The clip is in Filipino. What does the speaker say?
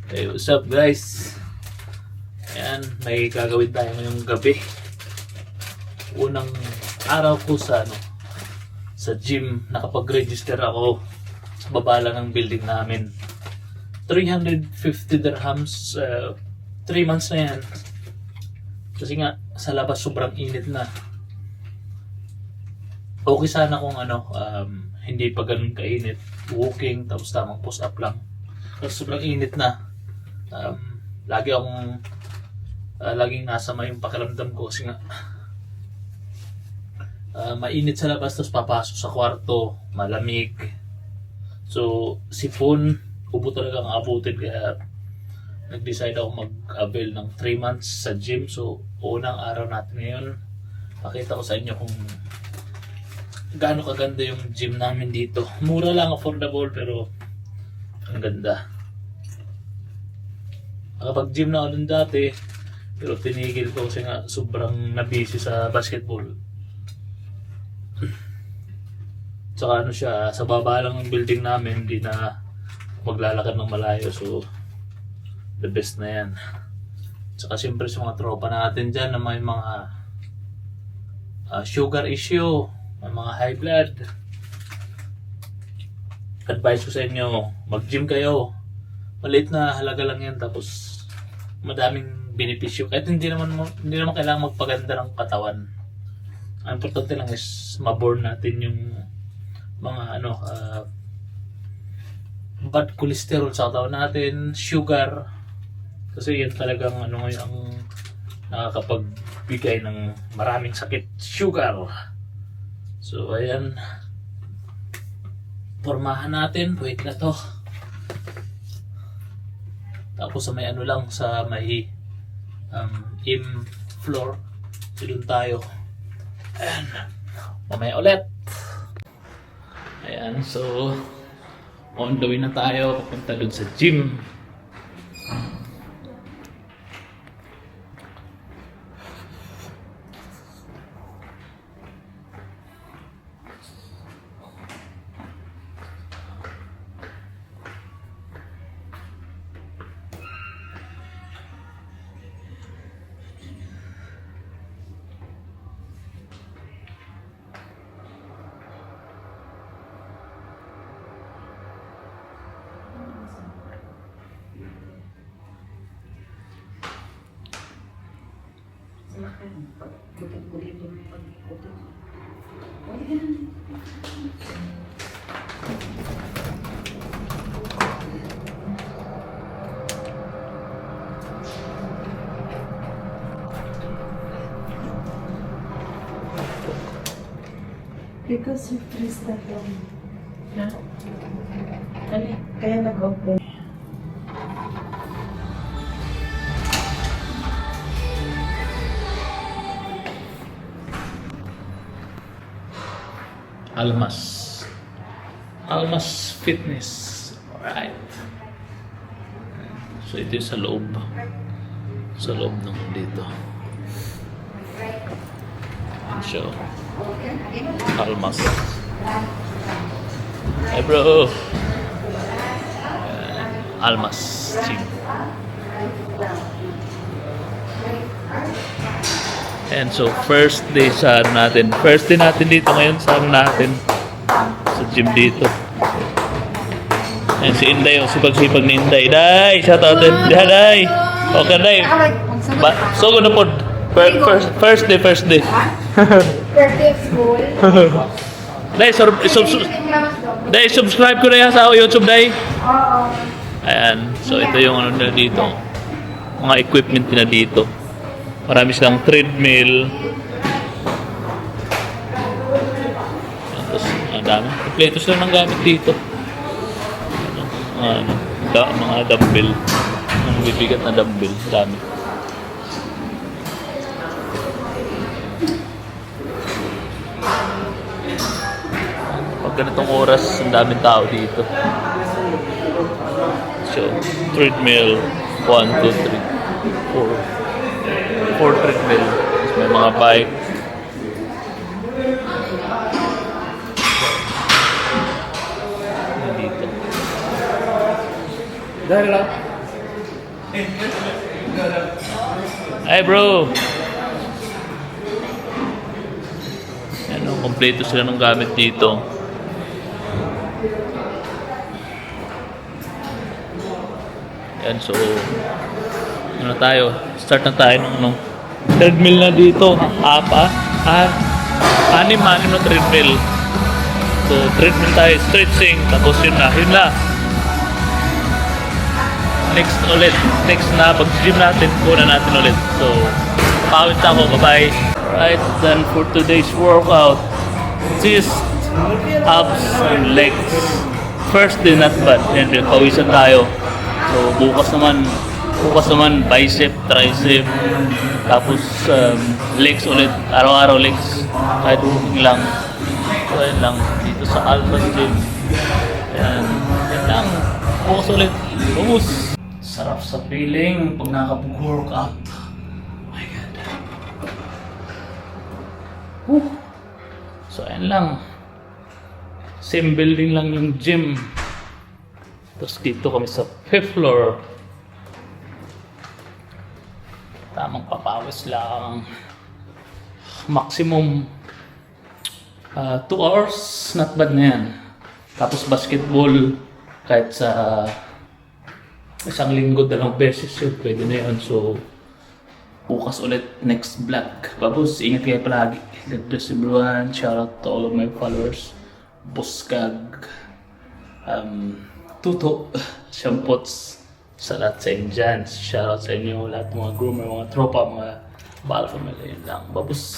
Hey, what's up guys? Ayan, may gagawin tayo ngayong gabi. Unang araw ko sa gym, nakapag-register ako sa baba lang ng building namin. 350 dirhams, 3 months na yan. Kasi nga, sa labas sobrang init na. Okay sana kung hindi pa ganun kainit. Walking, tapos tamang push-up lang. Kasi sobrang init na. Laging nasama yung pakiramdam ko kasi nga mainit sa labas, tapos papasok sa kwarto, malamig. So, sipon, ubo talaga ang abutin, kaya nag-decide ako mag-avail ng 3 months sa gym. So, unang araw natin ngayon, pakita ko sa inyo kung gaano kaganda yung gym namin dito. Mura lang, affordable, pero ang ganda. Nakapag-gym na ako dun dati, pero tinigil ko kasi nga sobrang nabisi sa basketball. Tsaka siya, sa baba lang ng building namin, hindi na maglalakad ng malayo. So, the best na yan. Tsaka siyempre sa mga tropa natin dyan na may mga sugar issue, may mga high blood, advice ko sa inyo, mag-gym kayo. Maliit na halaga lang yan, tapos madaming benepisyo. Kahit hindi naman kailangan magpaganda ng katawan. Ang importante lang is maborn natin yung mga bad cholesterol sa katawan natin, sugar. Kasi yan talagang ngayon ang nakakapagbigay ng maraming sakit, sugar. So ayan, pormahan natin, wait na to. Tapos sa may sa may floor, so doon tayo. Ayan, mamaya ulit. Ayan, so on the way na tayo papunta doon sa gym. Kulit-kulit yung pag-ikutin. Huwag ganun. Because you press that one. Ha? Ano? Kaya nag-open. Almas Fitness. Alright. So ito yung sa loob ng dito. So Almas. Hey bro. Almas Gym. And so first day natin dito ngayon sa gym dito. And si Inday, sipag-sipag ni Inday. Day, shout out din. Day. Okay, Day. So gonna put first day. First day of school. Day, subscribe ko na yan sa YouTube, Day. Oo. Ayan, so ito yung na dito. Mga equipment na dito. Marami silang treadmill. Tapos, ang dami. Kompleto sila ng gamit dito. Mga dumbbell. Ang bibigat na dumbbell. Dami. Pag ganitong oras, ang daming tao dito. So, treadmill. 1, 2, 3, 4. 4 treadmill. May mga bike. Dito. Dahil lang. Hi bro! Ano, kompleto sila ng gamit dito. Yan, so ano tayo? Start na tayo ng ano, treadmill na dito. Anim na treadmill. So, treadmill tayo, stretching, tapos yun na. Next na, pag-gym natin, kuna natin ulit. So, pawit ako, bye-bye. Right, then for today's workout, chest, abs, and legs. First day, not bad. Yan, pawisan tayo. So, bukas naman, bicep, tricep, tapos legs ulit, araw-araw legs, kahit walking lang. So, yan lang, dito sa Alpha Gym. Yan lang, bukas ulit, bukas. Sarap sa feeling pag nakapag-workout. Oh my God. Whew. So, ayan lang. Same building lang yung gym. Tapos dito kami sa 5th floor. Tamang papawis lang. Maximum 2 hours. Not bad na yan. Tapos basketball kahit sa isang linggo, 2 beses yun. Pwede na yun. So, bukas ulit, next vlog. Babos, ingat kayo palagi. God bless everyone. Shout out to all of my followers. Buskag. Tuto. Shampots. Sa lahat sa inyo dyan. Shout out sa inyo. Lahat mga groomer, mga tropa, mga bala family. Yun lang. Babos.